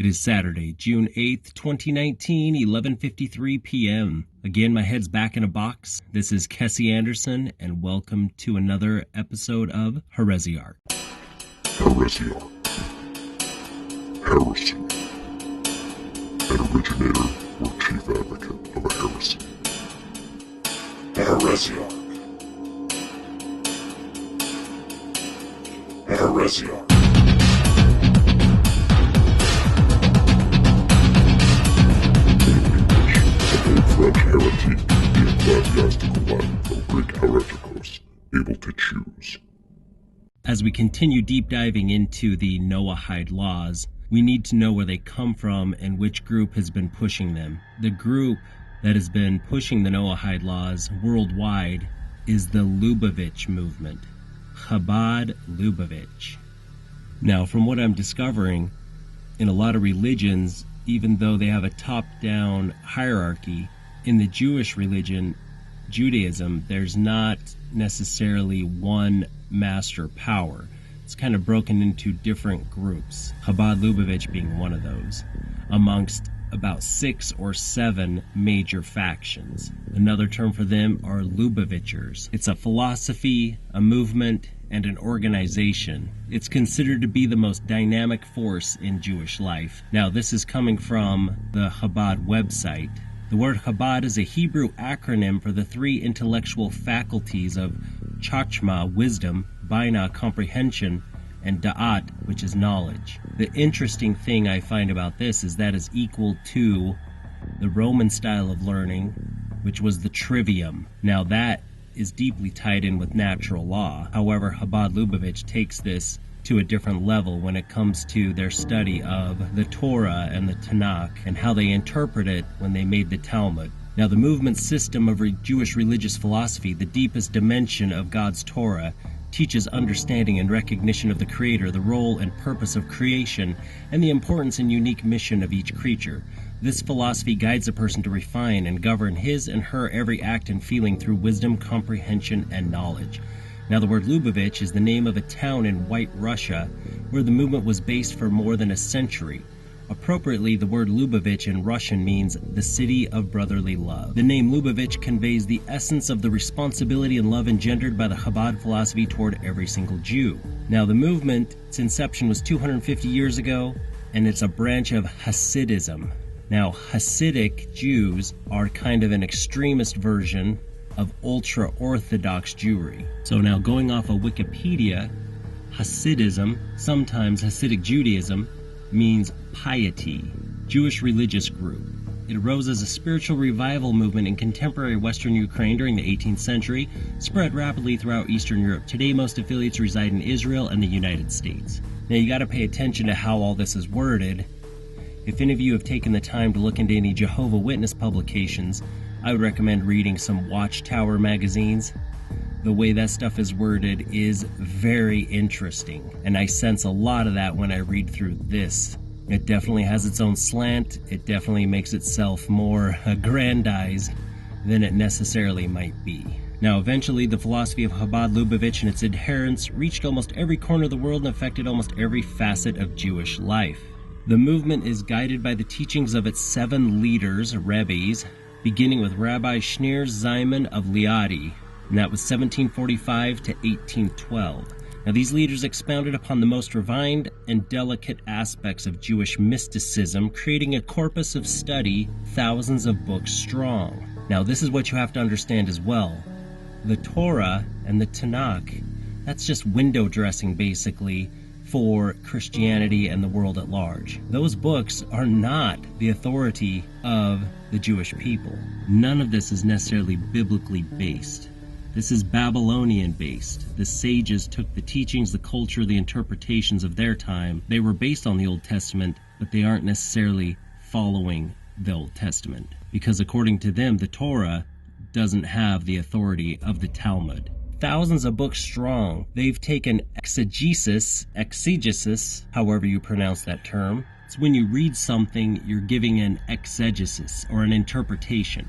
It is Saturday, June 8th, 2019, 11:53 p.m. Again, my head's back in a box. This is Kessie Anderson, and welcome to another episode of Heresiarch. Heresiarch. Heresy. An originator or chief advocate of a heresy. Heresiarch. Heresiarch. French heretic, the ecclesiastical Latin from Greek heretikos, able to choose. As we continue deep diving into the Noahide Laws, we need to know where they come from and which group has been pushing them. The group that has been pushing the Noahide Laws worldwide is the Lubavitch movement. Chabad Lubavitch. Now, from what I'm discovering, in a lot of religions, even though they have a top-down hierarchy, in the Jewish religion, Judaism, there's not necessarily one master power. It's kind of broken into different groups, Chabad Lubavitch being one of those, amongst about 6 or 7 major factions. Another term for them are Lubavitchers. It's a philosophy, a movement, and an organization. It's considered to be the most dynamic force in Jewish life. Now, this is coming from the Chabad website. The word Chabad is a Hebrew acronym for the 3 intellectual faculties of Chachma, wisdom, Binah, comprehension, and Da'at, which is knowledge. The interesting thing I find about this is that is equal to the Roman style of learning, which was the trivium. Now that is deeply tied in with natural law. However, Chabad Lubavitch takes this to a different level when it comes to their study of the Torah and the Tanakh and how they interpret it when they made the Talmud. Now, the movement system of Jewish religious philosophy, the deepest dimension of God's Torah, teaches understanding and recognition of the Creator, the role and purpose of creation, and the importance and unique mission of each creature. This philosophy guides a person to refine and govern his and her every act and feeling through wisdom, comprehension, and knowledge. Now, the word Lubavitch is the name of a town in White Russia where the movement was based for more than a century. Appropriately, the word Lubavitch in Russian means the city of brotherly love. The name Lubavitch conveys the essence of the responsibility and love engendered by the Chabad philosophy toward every single Jew. Now, the movement, its inception was 250 years ago, and it's a branch of Hasidism. Now, Hasidic Jews are kind of an extremist version of ultra-Orthodox Jewry. So now, going off of Wikipedia, Hasidism, sometimes Hasidic Judaism, means piety, Jewish religious group. It arose as a spiritual revival movement in contemporary Western Ukraine during the 18th century, spread rapidly throughout Eastern Europe. Today, most affiliates reside in Israel and the United States. Now, you got to pay attention to how all this is worded. If any of you have taken the time to look into any Jehovah's Witness publications, I would recommend reading some Watchtower magazines. The way that stuff is worded is very interesting, and I sense a lot of that when I read through this. It definitely has its own slant. It definitely makes itself more aggrandized than it necessarily might be. Now, eventually, the philosophy of Chabad Lubavitch and its adherents reached almost every corner of the world and affected almost every facet of Jewish life. The movement is guided by the teachings of its 7 leaders, rebbes, beginning with Rabbi Shneur Zalman of Liadi, and that was 1745 to 1812. Now, these leaders expounded upon the most refined and delicate aspects of Jewish mysticism, creating a corpus of study thousands of books strong. Now, this is what you have to understand as well. The Torah and the Tanakh, that's just window dressing, basically, for Christianity and the world at large. Those books are not the authority of the Jewish people. None of this is necessarily biblically based. This is Babylonian based. The sages took the teachings, the culture, the interpretations of their time. They were based on the Old Testament, but they aren't necessarily following the Old Testament. Because according to them, the Torah doesn't have the authority of the Talmud. Thousands of books strong. They've taken exegesis, however you pronounce that term. It's when you read something, you're giving an exegesis, or an interpretation.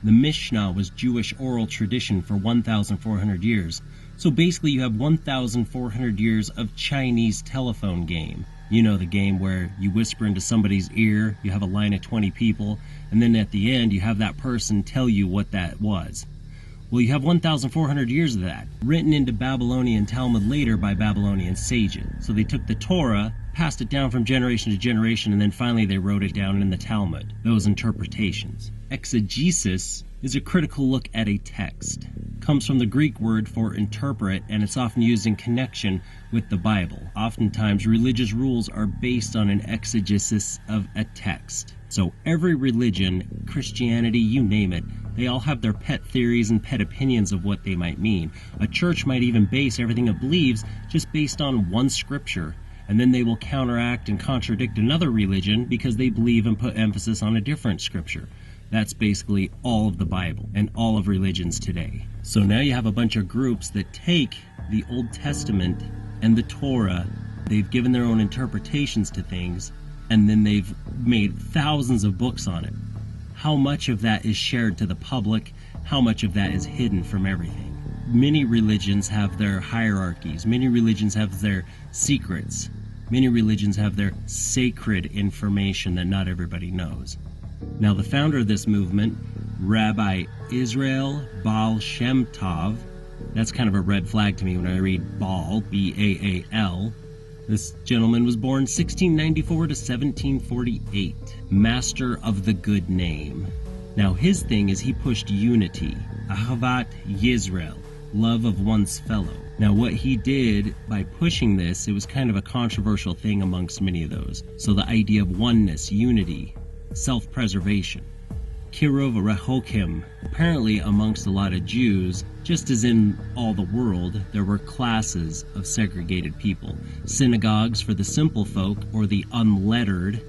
The Mishnah was Jewish oral tradition for 1,400 years. So basically you have 1,400 years of Chinese telephone game. You know the game where you whisper into somebody's ear, you have a line of 20 people, and then at the end you have that person tell you what that was. Well, you have 1,400 years of that, written into Babylonian Talmud later by Babylonian sages. So they took the Torah, passed it down from generation to generation, and then finally they wrote it down in the Talmud, those interpretations. Exegesis is a critical look at a text. It comes from the Greek word for interpret, and it's often used in connection with the Bible. Oftentimes, religious rules are based on an exegesis of a text. So every religion, Christianity, you name it, they all have their pet theories and pet opinions of what they might mean. A church might even base everything it believes just based on one scripture, and then they will counteract and contradict another religion because they believe and put emphasis on a different scripture. That's basically all of the Bible and all of religions today. So now you have a bunch of groups that take the Old Testament and the Torah, they've given their own interpretations to things, and then they've made thousands of books on it. How much of that is shared to the public? How much of that is hidden from everything? Many religions have their hierarchies. Many religions have their secrets. Many religions have their sacred information that not everybody knows. Now, the founder of this movement, Rabbi Israel Baal Shem Tov, that's kind of a red flag to me when I read Baal, B-A-A-L. This gentleman was born 1694 to 1748, master of the good name. Now, his thing is he pushed unity, Ahavat Yisrael, love of one's fellow. Now, what he did by pushing this, it was kind of a controversial thing amongst many of those. So the idea of oneness, unity, self-preservation. Kiruv Rehokim. Apparently, amongst a lot of Jews, just as in all the world, there were classes of segregated people. Synagogues for the simple folk or the unlettered,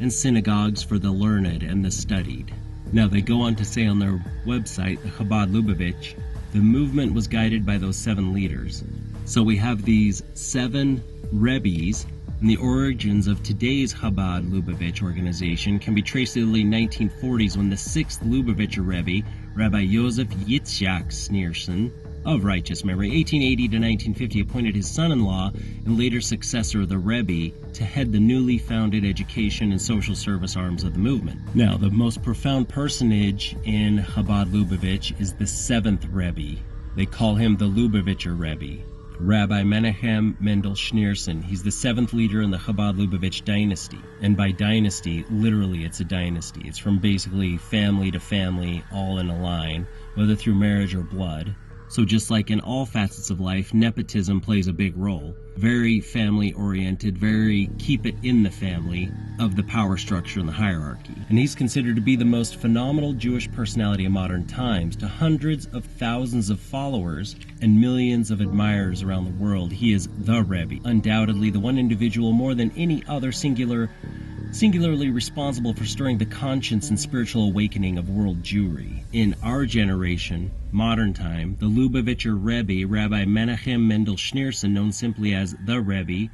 and synagogues for the learned and the studied. Now, they go on to say on their website, the Chabad Lubavitch, the movement was guided by those 7 leaders. So we have these 7 rebbes, and the origins of today's Chabad Lubavitch organization can be traced to the late 1940s when the 6th Lubavitcher Rebbe, Rabbi Yosef Yitzhak Schneerson, of righteous memory, 1880 to 1950, appointed his son-in-law and later successor of the Rebbe to head the newly founded education and social service arms of the movement. Now, the most profound personage in Chabad Lubavitch is the 7th Rebbe. They call him the Lubavitcher Rebbe, Rabbi Menachem Mendel Schneerson. He's the 7th leader in the Chabad Lubavitch dynasty. And by dynasty, literally it's a dynasty. It's from basically family to family, all in a line, whether through marriage or blood. So just like in all facets of life, nepotism plays a big role. Very family-oriented, very keep it in the family of the power structure and the hierarchy. And he's considered to be the most phenomenal Jewish personality of modern times. To hundreds of thousands of followers and millions of admirers around the world, he is the Rebbe. Undoubtedly the one individual more than any other singularly responsible for stirring the conscience and spiritual awakening of world Jewry. In our generation, modern time, the Lubavitcher Rebbe, Rabbi Menachem Mendel Schneerson, known simply as the Rebbe,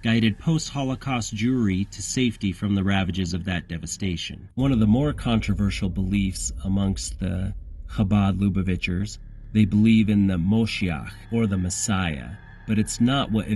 guided post-Holocaust Jewry to safety from the ravages of that devastation. One of the more controversial beliefs amongst the Chabad Lubavitchers, they believe in the Moshiach, or the Messiah, but it's not what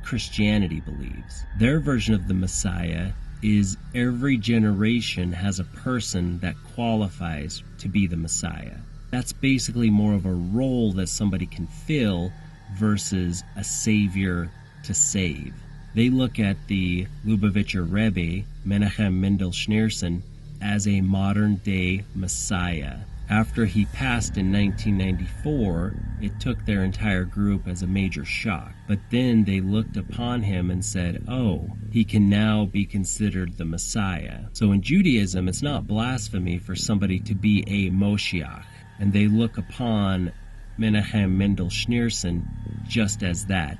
Christianity believes. Their version of the Messiah is every generation has a person that qualifies to be the Messiah. That's basically more of a role that somebody can fill versus a savior to save. They look at the Lubavitcher Rebbe, Menachem Mendel Schneerson, as a modern-day Messiah. After he passed in 1994, it took their entire group as a major shock. But then they looked upon him and said, oh, he can now be considered the Messiah. So in Judaism, it's not blasphemy for somebody to be a Moshiach. And they look upon Menachem Mendel Schneerson just as that,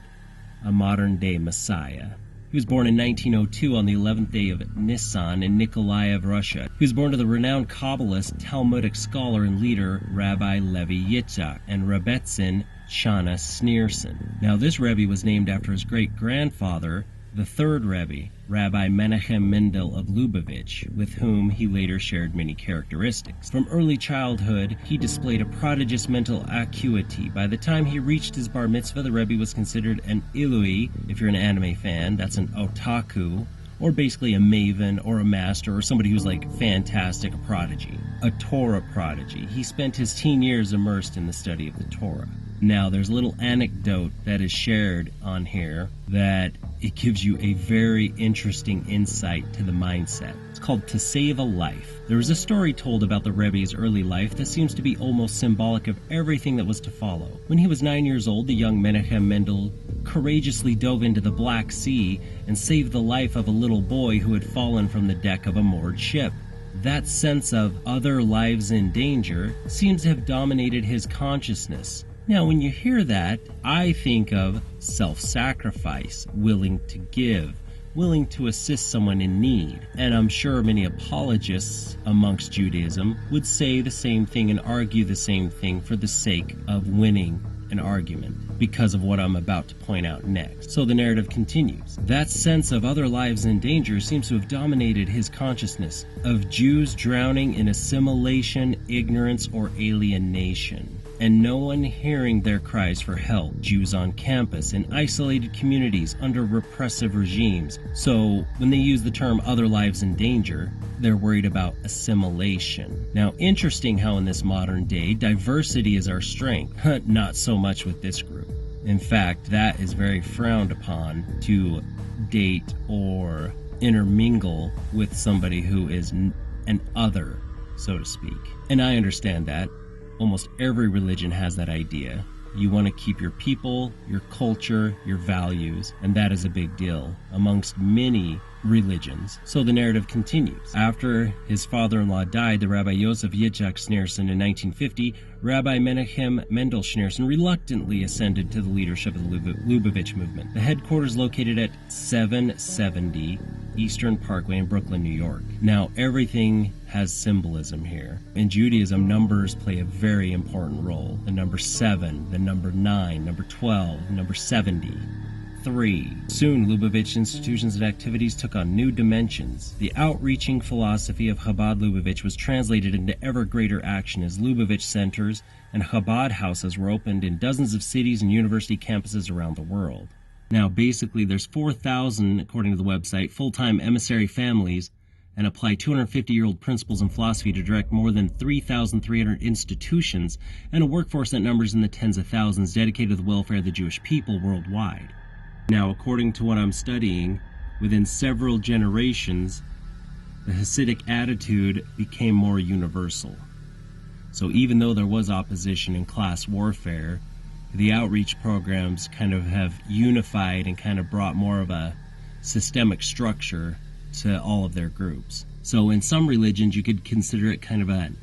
a modern-day Messiah. He was born in 1902 on the 11th day of Nisan in Nikolaev, Russia. He was born to the renowned Kabbalist, Talmudic scholar and leader Rabbi Levi Yitzhak and Rebbetzin Shana Schneerson. Now, this Rebbe was named after his great-grandfather, the third Rebbe, Rabbi Menachem Mendel of Lubavitch, with whom he later shared many characteristics. From early childhood, he displayed a prodigious mental acuity. By the time he reached his bar mitzvah, the Rebbe was considered an Ilui. If you're an anime fan, that's an otaku, or basically a maven or a master or somebody who's like fantastic, a prodigy, a Torah prodigy. He spent his teen years immersed in the study of the Torah. Now, there's a little anecdote that is shared on here that it gives you a very interesting insight to the mindset. It's called To Save a Life. There was a story told about the Rebbe's early life that seems to be almost symbolic of everything that was to follow. When he was 9 years old, the young Menachem Mendel courageously dove into the Black Sea and saved the life of a little boy who had fallen from the deck of a moored ship. That sense of other lives in danger seems to have dominated his consciousness. Now, when you hear that, I think of self-sacrifice, willing to give, willing to assist someone in need. And I'm sure many apologists amongst Judaism would say the same thing and argue the same thing for the sake of winning an argument because of what I'm about to point out next. So the narrative continues. That sense of other lives in danger seems to have dominated his consciousness, of Jews drowning in assimilation, ignorance, or alienation, and no one hearing their cries for help. Jews on campus, in isolated communities under repressive regimes. So when they use the term other lives in danger, they're worried about assimilation. Now, interesting how in this modern day, diversity is our strength. Not so much with this group. In fact, that is very frowned upon, to date or intermingle with somebody who is an other, so to speak. And I understand that. Almost every religion has that idea. You want to keep your people, your culture, your values, and that is a big deal amongst many religions. So the narrative continues. After his father-in-law died, the Rabbi Yosef Yitzhak Schneerson, in 1950, Rabbi Menachem Mendel Schneerson reluctantly ascended to the leadership of the Lubavitch movement. The headquarters located at 770 Eastern Parkway in Brooklyn, New York. Now, everything has symbolism here. In Judaism, numbers play a very important role. The number 7, the number 9, number 12, number 70. 3. Soon, Lubavitch institutions and activities took on new dimensions. The outreaching philosophy of Chabad Lubavitch was translated into ever greater action as Lubavitch centers and Chabad houses were opened in dozens of cities and university campuses around the world. Now, basically, there's 4,000, according to the website, full-time emissary families and apply 250-year-old principles in philosophy to direct more than 3,300 institutions and a workforce that numbers in the tens of thousands dedicated to the welfare of the Jewish people worldwide. Now, according to what I'm studying, within several generations, the Hasidic attitude became more universal. So even though there was opposition and class warfare, the outreach programs kind of have unified and kind of brought more of a systemic structure to all of their groups. So in some religions, you could consider it kind of an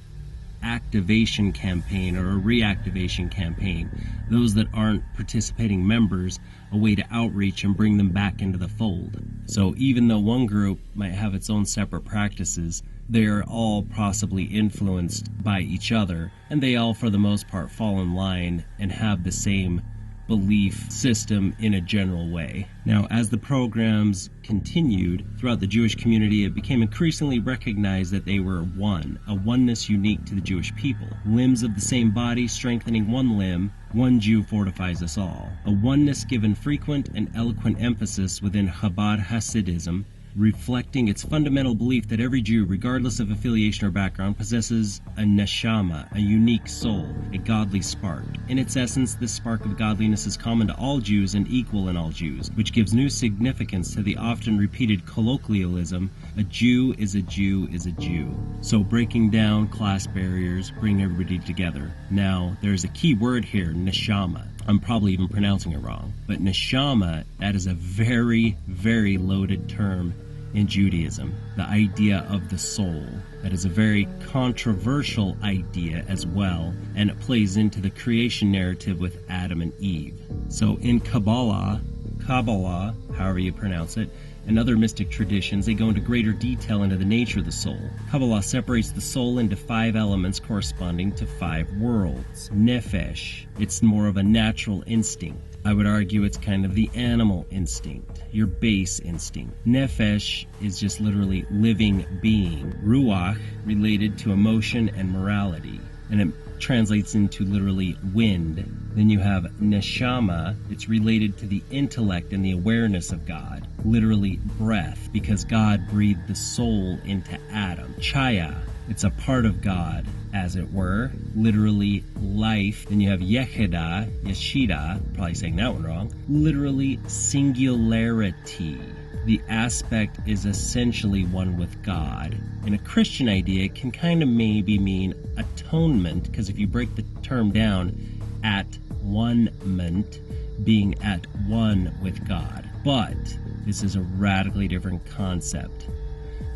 activation campaign or a reactivation campaign. Those that aren't participating members, a way to outreach and bring them back into the fold. So even though one group might have its own separate practices, they are all possibly influenced by each other, and they all, for the most part, fall in line and have the same belief system in a general way. Now, as the programs continued throughout the Jewish community, it became increasingly recognized that they were one, a oneness unique to the Jewish people. Limbs of the same body strengthening one limb, one Jew fortifies us all. A oneness given frequent and eloquent emphasis within Chabad Hasidism, reflecting its fundamental belief that every Jew, regardless of affiliation or background, possesses a neshama, a unique soul, a godly spark. In its essence, this spark of godliness is common to all Jews and equal in all Jews, which gives new significance to the often repeated colloquialism, a Jew is a Jew is a Jew. So breaking down class barriers, bring everybody together. Now, there's a key word here, neshama. I'm probably even pronouncing it wrong, but neshama, that is a very, very loaded term in Judaism, the idea of the soul. That is a very controversial idea as well, and it plays into the creation narrative with Adam and Eve. So in Kabbalah, however you pronounce it, and other mystic traditions, they go into greater detail into the nature of the soul. Kabbalah separates the soul into 5 elements corresponding to 5 worlds. Nefesh, it's more of a natural instinct. I would argue it's kind of the animal instinct, your base instinct. Nefesh is just literally living being. Ruach, related to emotion and morality, and it translates into literally wind. Then you have neshama, it's related to the intellect and the awareness of God, literally breath, because God breathed the soul into Adam. Chaya, it's a part of God, as it were, literally life. Then you have Yeshida, probably saying that one wrong, literally singularity. The aspect is essentially one with God. In a Christian idea, it can kind of maybe mean atonement, because if you break the term down, at one-ment, being at one with God. But this is a radically different concept.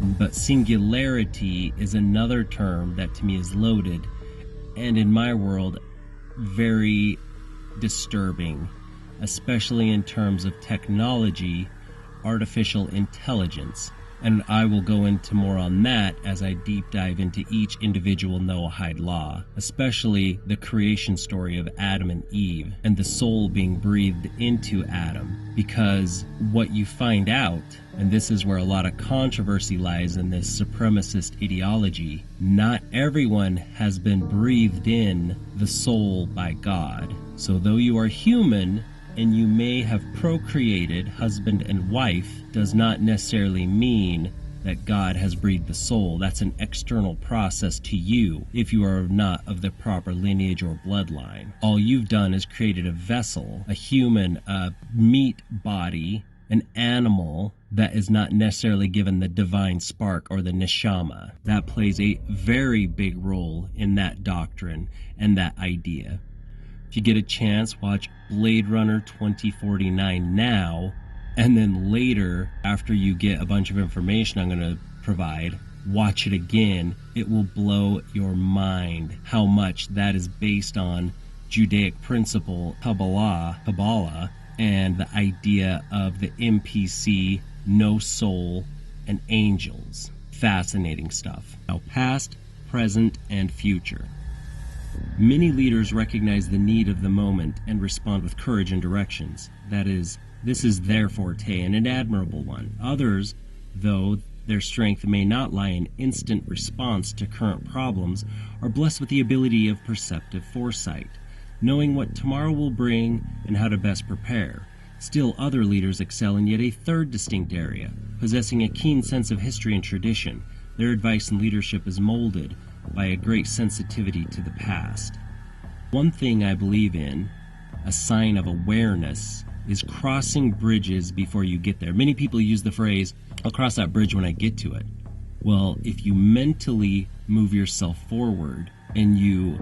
But singularity is another term that to me is loaded, and in my world, very disturbing, especially in terms of technology, artificial intelligence. And I will go into more on that as I deep dive into each individual Noahide law, especially the creation story of Adam and Eve and the soul being breathed into Adam. Because what you find out, and this is where a lot of controversy lies in this supremacist ideology, not everyone has been breathed in the soul by God. So though you are human, and you may have procreated husband and wife, does not necessarily mean that God has breathed the soul. That's an external process to you if you are not of the proper lineage or bloodline. All you've done is created a vessel, a human, a meat body, an animal that is not necessarily given the divine spark or the neshama. That plays a very big role in that doctrine and that idea. If you get a chance, watch Blade Runner 2049 now, and then later, after you get a bunch of information I'm going to provide, watch it again. It will blow your mind how much that is based on Judaic principle, Kabbalah, and the idea of the NPC, no soul, and angels. Fascinating stuff. Now, past, present, and future. Many leaders recognize the need of the moment and respond with courage and directions. That is, this is their forte and an admirable one. Others, though their strength may not lie in instant response to current problems, are blessed with the ability of perceptive foresight, knowing what tomorrow will bring and how to best prepare. Still, other leaders excel in yet a third distinct area, possessing a keen sense of history and tradition. Their advice and leadership is molded by a great sensitivity to the past. One thing I believe in, a sign of awareness, is crossing bridges before you get there. Many people use the phrase, I'll cross that bridge when I get to it. Well, if you mentally move yourself forward and you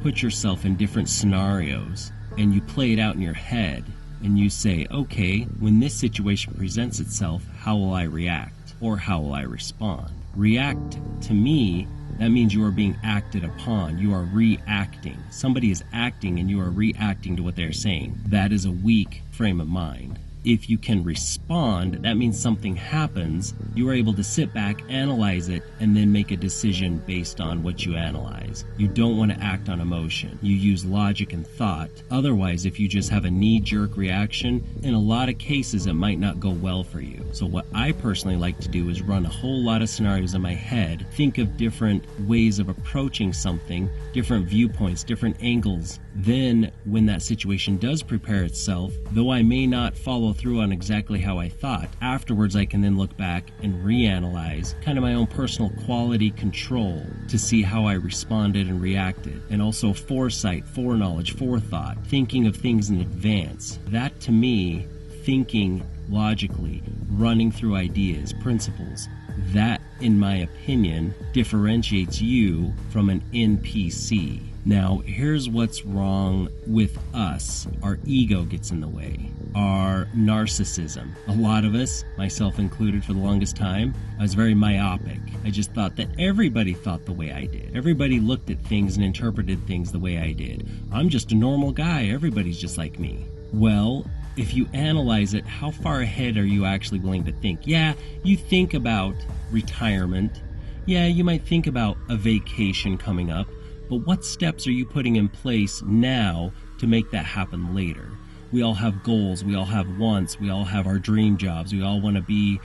put yourself in different scenarios and you play it out in your head and you say, okay, when this situation presents itself, how will I react or how will I respond? React, to me, that means you are being acted upon. You are reacting. Somebody is acting and you are reacting to what they're saying. That is a weak frame of mind. If you can respond, that means something happens. You are able to sit back, analyze it, and then make a decision based on what you analyze. You don't want to act on emotion. You use logic and thought. Otherwise, if you just have a knee-jerk reaction, in a lot of cases, it might not go well for you. So what I personally like to do is run a whole lot of scenarios in my head, think of different ways of approaching something, different viewpoints, different angles. Then, when that situation does prepare itself, though I may not follow through on exactly how I thought, afterwards I can then look back and reanalyze kind of my own personal quality control to see how I responded and reacted. And also foresight, foreknowledge, forethought, thinking of things in advance. That to me, thinking logically, running through ideas, principles, that, in my opinion, differentiates you from an NPC. Now, here's what's wrong with us. Our ego gets in the way. Our narcissism. A lot of us, myself included for the longest time, I was very myopic. I just thought that everybody thought the way I did. Everybody looked at things and interpreted things the way I did. I'm just a normal guy. Everybody's just like me. Well, if you analyze it, how far ahead are you actually willing to think? Yeah, you think about retirement. Yeah, you might think about a vacation coming up. But what steps are you putting in place now to make that happen later? We all have goals, we all have wants, we all have our dream jobs, we all want to be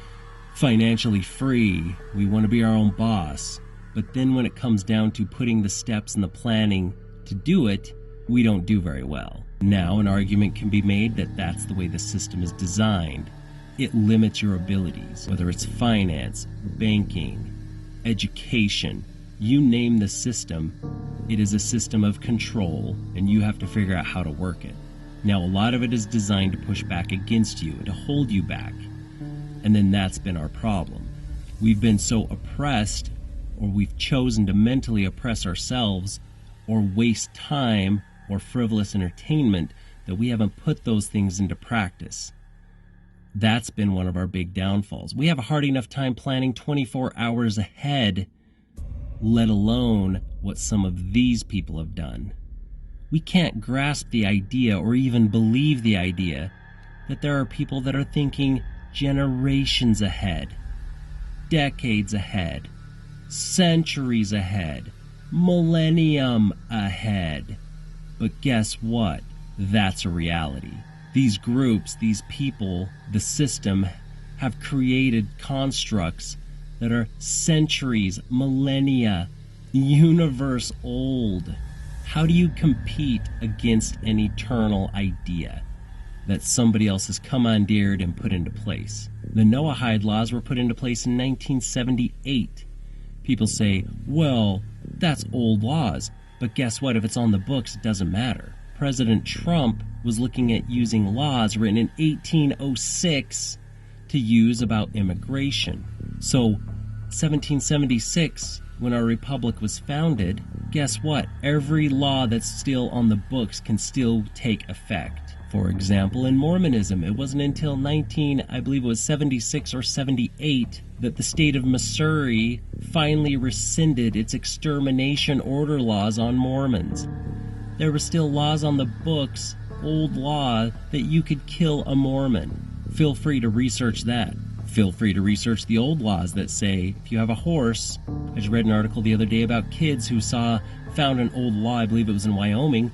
financially free, we want to be our own boss. But then when it comes down to putting the steps and the planning to do it, we don't do very well. Now an argument can be made that that's the way the system is designed. It limits your abilities, whether it's finance, banking, education, you name the system, it is a system of control, and you have to figure out how to work it. Now, a lot of it is designed to push back against you, to hold you back. And then that's been our problem. We've been so oppressed, or we've chosen to mentally oppress ourselves, or waste time, or frivolous entertainment, that we haven't put those things into practice. That's been one of our big downfalls. We have a hard enough time planning 24 hours ahead, let alone what some of these people have done. We can't grasp the idea or even believe the idea that there are people that are thinking generations ahead, decades ahead, centuries ahead, millennium ahead. But guess what? That's a reality. These groups, these people, the system have created constructs that are centuries, millennia, universe old. How do you compete against an eternal idea that somebody else has commandeered and put into place? The Noahide Laws were put into place in 1978. People say, well, that's old laws. But guess what? If it's on the books, it doesn't matter. President Trump was looking at using laws written in 1806 to use about immigration. So, 1776, when our republic was founded, guess what? Every law that's still on the books can still take effect. For example, in Mormonism, it wasn't until 76 or 78 that the state of Missouri finally rescinded its extermination order laws on Mormons. There were still laws on the books, old law, that you could kill a Mormon. Feel free to research that. Feel free to research the old laws that say if you have a horse. I just read an article the other day about kids who found an old law, I believe it was in Wyoming,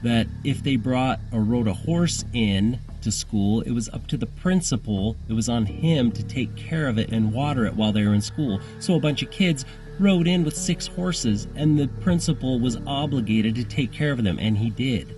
that if they brought or rode a horse in to school, it was up to the principal, it was on him to take care of it and water it while they were in school. So a bunch of kids rode in with 6 horses, and the principal was obligated to take care of them, and he did.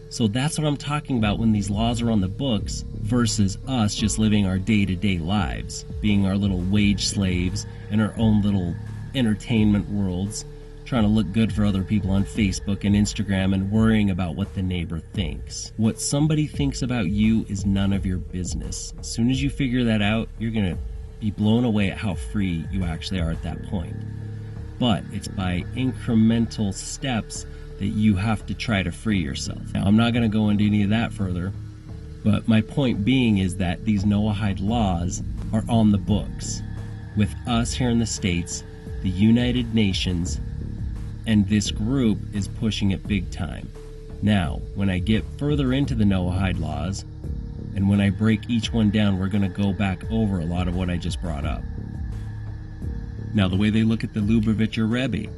So that's what I'm talking about when these laws are on the books versus us just living our day-to-day lives, being our little wage slaves in our own little entertainment worlds, trying to look good for other people on Facebook and Instagram and worrying about what the neighbor thinks. What somebody thinks about you is none of your business. As soon as you figure that out, you're going to be blown away at how free you actually are at that point. But it's by incremental steps that you have to try to free yourself. Now, I'm not going to go into any of that further, but my point being is that these Noahide laws are on the books with us here in the States, the United Nations, and this group is pushing it big time. Now, when I get further into the Noahide laws, and when I break each one down, we're going to go back over a lot of what I just brought up. Now, the way they look at the Lubavitcher Rebbe,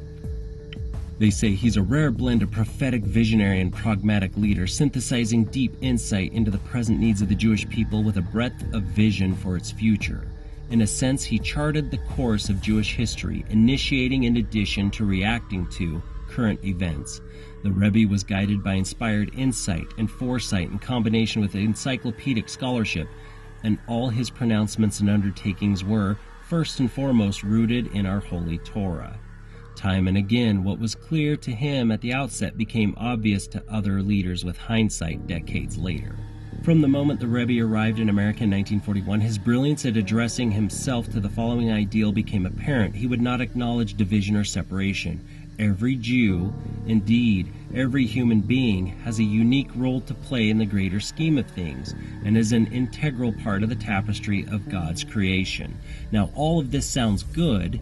they say he's a rare blend of prophetic visionary and pragmatic leader, synthesizing deep insight into the present needs of the Jewish people with a breadth of vision for its future. In a sense, he charted the course of Jewish history, initiating in addition to reacting to current events. The Rebbe was guided by inspired insight and foresight in combination with encyclopedic scholarship, and all his pronouncements and undertakings were, first and foremost, rooted in our holy Torah. Time and again, what was clear to him at the outset became obvious to other leaders with hindsight decades later. From the moment the Rebbe arrived in America in 1941, his brilliance at addressing himself to the following ideal became apparent. He would not acknowledge division or separation. Every Jew, indeed every human being, has a unique role to play in the greater scheme of things and is an integral part of the tapestry of God's creation. Now, all of this sounds good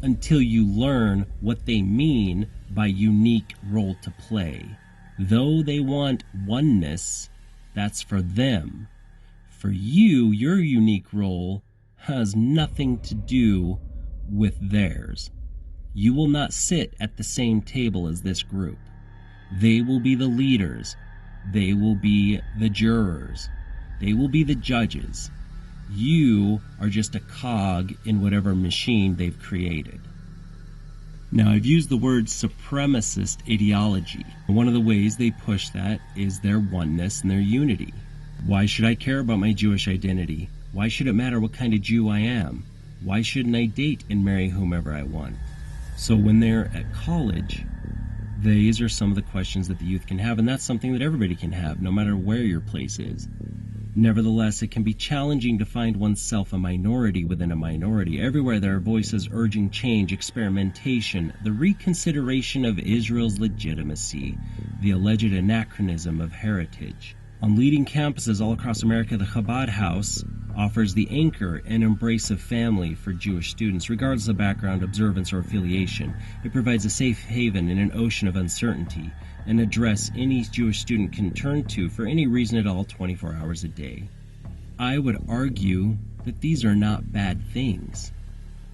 until you learn what they mean by unique role to play. Though they want oneness, that's for them. For you, your unique role has nothing to do with theirs. You will not sit at the same table as this group. They will be the leaders. They will be the jurors. They will be the judges. You are just a cog in whatever machine they've created. Now, I've used the word supremacist ideology. One of the ways they push that is their oneness and their unity. Why should I care about my Jewish identity? Why should it matter what kind of Jew I am? Why shouldn't I date and marry whomever I want? So when they're at college, these are some of the questions that the youth can have, and that's something that everybody can have, no matter where your place is. Nevertheless, it can be challenging to find oneself a minority within a minority. Everywhere there are voices urging change, experimentation, the reconsideration of Israel's legitimacy, the alleged anachronism of heritage. On leading campuses all across America, the Chabad House offers the anchor and embrace of family for Jewish students, regardless of background, observance, or affiliation. It provides a safe haven in an ocean of uncertainty, an address any Jewish student can turn to for any reason at all 24 hours a day. I would argue that these are not bad things,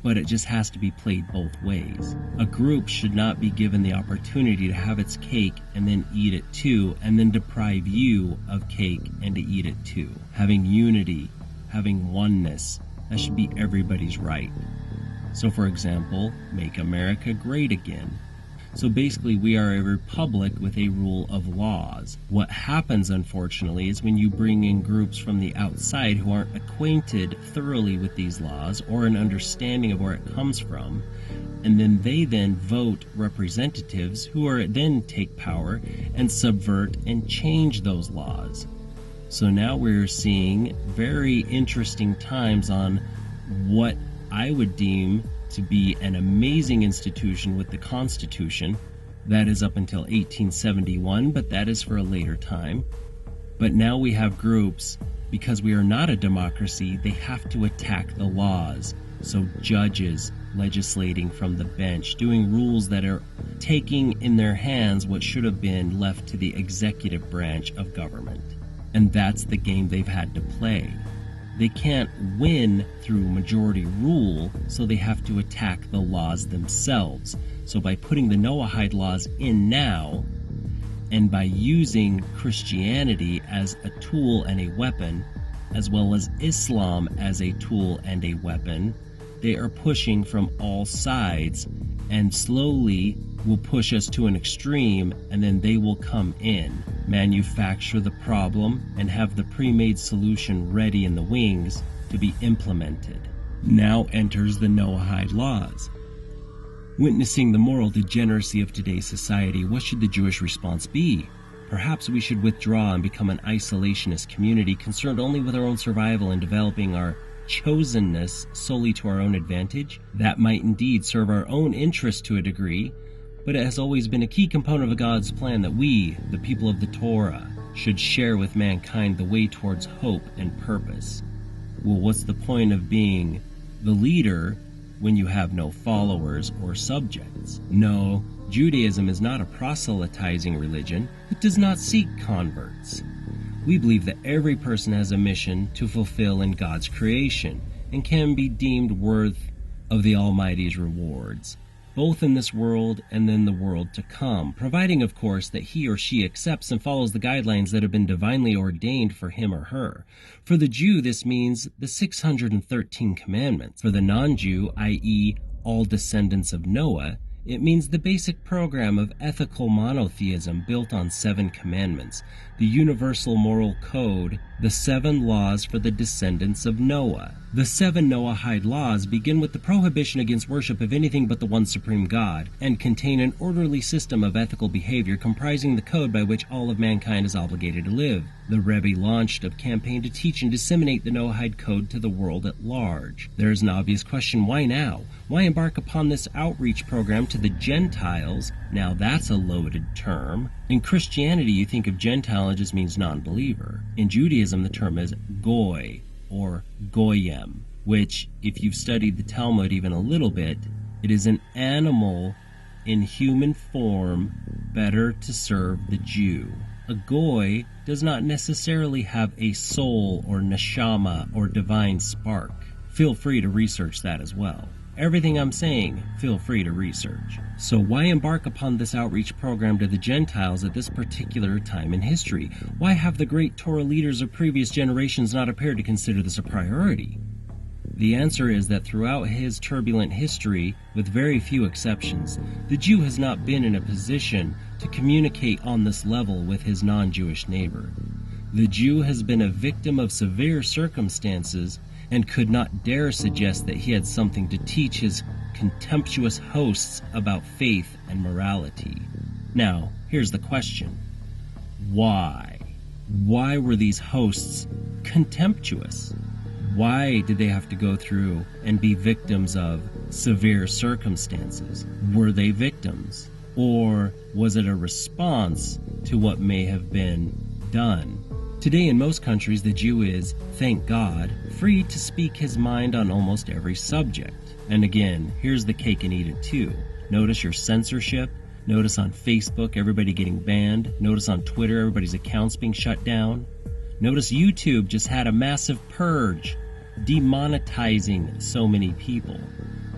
but it just has to be played both ways. A group should not be given the opportunity to have its cake and then eat it too, and then deprive you of cake and to eat it too. Having unity, having oneness, that should be everybody's right. So for example, make America great again. So basically, we are a republic with a rule of laws. What happens, unfortunately, is when you bring in groups from the outside who aren't acquainted thoroughly with these laws or an understanding of where it comes from, and then they then vote representatives who are then take power and subvert and change those laws. So now we're seeing very interesting times on what I would deem to be an amazing institution with the Constitution. That is up until 1871, but that is for a later time. But now we have groups, because we are not a democracy, they have to attack the laws. So judges legislating from the bench, doing rules that are taking in their hands what should have been left to the executive branch of government. And that's the game they've had to play. They can't win through majority rule, so they have to attack the laws themselves. So by putting the Noahide Laws in now, and by using Christianity as a tool and a weapon, as well as Islam as a tool and a weapon, they are pushing from all sides, and slowly will push us to an extreme, and then they will come in, manufacture the problem, and have the pre-made solution ready in the wings to be implemented. Now enters the Noahide Laws. Witnessing the moral degeneracy of today's society, what should the Jewish response be? Perhaps we should withdraw and become an isolationist community concerned only with our own survival and developing our chosenness solely to our own advantage. That might indeed serve our own interest to a degree, but it has always been a key component of God's plan that we, the people of the Torah, should share with mankind the way towards hope and purpose. Well, what's the point of being the leader when you have no followers or subjects? No, Judaism is not a proselytizing religion. It does not seek converts. We believe that every person has a mission to fulfill in God's creation and can be deemed worth of the Almighty's rewards, both in this world and in the world to come, providing, of course, that he or she accepts and follows the guidelines that have been divinely ordained for him or her. For the Jew, this means the 613 commandments. For the non-Jew, i.e., all descendants of Noah, it means the basic program of ethical monotheism built on 7 commandments, the universal moral code, the 7 laws for the descendants of Noah. The 7 Noahide laws begin with the prohibition against worship of anything but the one supreme God, and contain an orderly system of ethical behavior comprising the code by which all of mankind is obligated to live. The Rebbe launched a campaign to teach and disseminate the Noahide code to the world at large. There is an obvious question: why now? Why embark upon this outreach program to the Gentiles? Now that's a loaded term. In Christianity, you think of Gentile, it just means non-believer. In Judaism, the term is goy, or goyim, which, if you've studied the Talmud even a little bit, it is an animal in human form better to serve the Jew. A goy does not necessarily have a soul or neshama or divine spark. Feel free to research that as well. Everything I'm saying, feel free to research. So why embark upon this outreach program to the Gentiles at this particular time in history? Why have the great Torah leaders of previous generations not appeared to consider this a priority? The answer is that throughout his turbulent history, with very few exceptions, the Jew has not been in a position to communicate on this level with his non-Jewish neighbor. The Jew has been a victim of severe circumstances and could not dare suggest that he had something to teach his contemptuous hosts about faith and morality. Now, here's the question. Why? Why were these hosts contemptuous? Why did they have to go through and be victims of severe circumstances? Were they victims? Or was it a response to what may have been done? Today in most countries, the Jew is, thank God, free to speak his mind on almost every subject. And again, here's the cake and eat it too. Notice your censorship. Notice on Facebook, everybody getting banned. Notice on Twitter, everybody's accounts being shut down. Notice YouTube just had a massive purge, demonetizing so many people.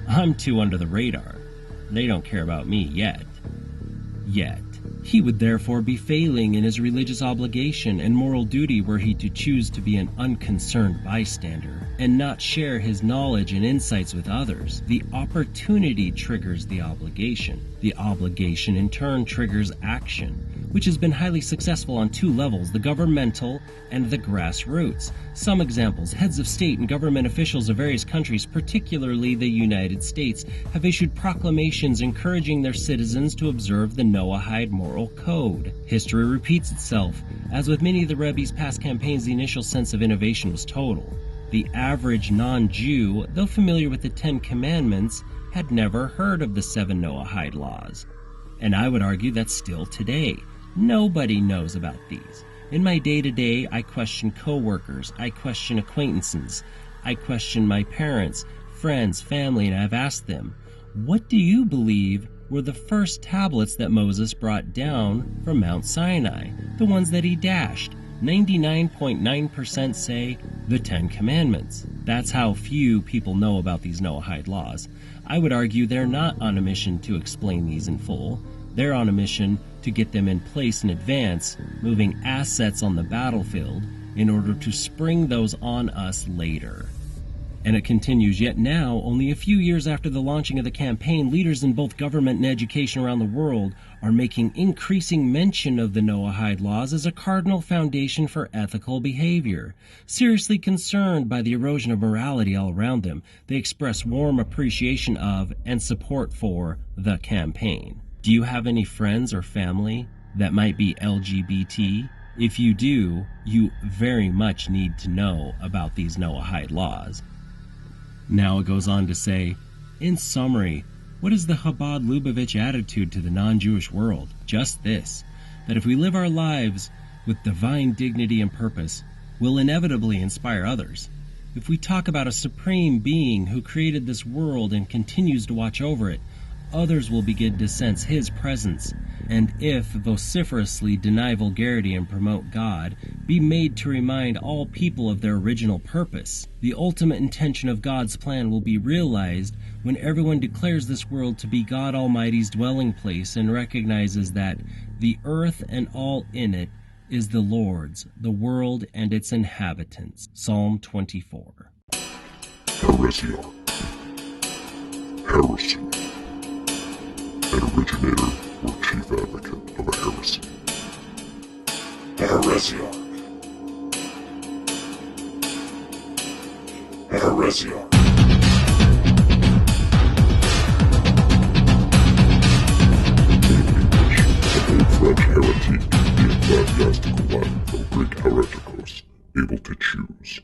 I'm too under the radar. They don't care about me yet. He would therefore be failing in his religious obligation and moral duty were he to choose to be an unconcerned bystander and not share his knowledge and insights with others. The opportunity triggers the obligation. The obligation in turn triggers action, which has been highly successful on two levels, the governmental and the grassroots. Some examples: heads of state and government officials of various countries, particularly the United States, have issued proclamations encouraging their citizens to observe the Noahide moral code. History repeats itself. As with many of the Rebbe's past campaigns, the initial sense of innovation was total. The average non-Jew, though familiar with the 10 Commandments, had never heard of the 7 Noahide Laws. And I would argue that still today, nobody knows about these. In my day-to-day, I question coworkers, I question acquaintances, I question my parents, friends, family, and I've asked them, what do you believe were the first tablets that Moses brought down from Mount Sinai? The ones that he dashed. 99.9% say the 10 Commandments. That's how few people know about these Noahide laws. I would argue they're not on a mission to explain these in full. They're on a mission to get them in place in advance, moving assets on the battlefield in order to spring those on us later. And it continues, yet now, only a few years after the launching of the campaign, leaders in both government and education around the world are making increasing mention of the Noahide laws as a cardinal foundation for ethical behavior. Seriously concerned by the erosion of morality all around them, they express warm appreciation of and support for the campaign. Do you have any friends or family that might be LGBT? If you do, you very much need to know about these Noahide laws. Now it goes on to say, in summary, what is the Chabad Lubavitch attitude to the non-Jewish world? Just this, that if we live our lives with divine dignity and purpose, we'll inevitably inspire others. If we talk about a supreme being who created this world and continues to watch over it, others will begin to sense his presence, and if vociferously deny vulgarity and promote God, be made to remind all people of their original purpose. The ultimate intention of God's plan will be realized when everyone declares this world to be God Almighty's dwelling place and recognizes that the earth and all in it is the Lord's, the world and its inhabitants. Psalm 24. Heresy. An originator or chief advocate of a heresy. Heresiarch. French heretic, the ecclesiastical Latin for Greek hereticos, able to choose.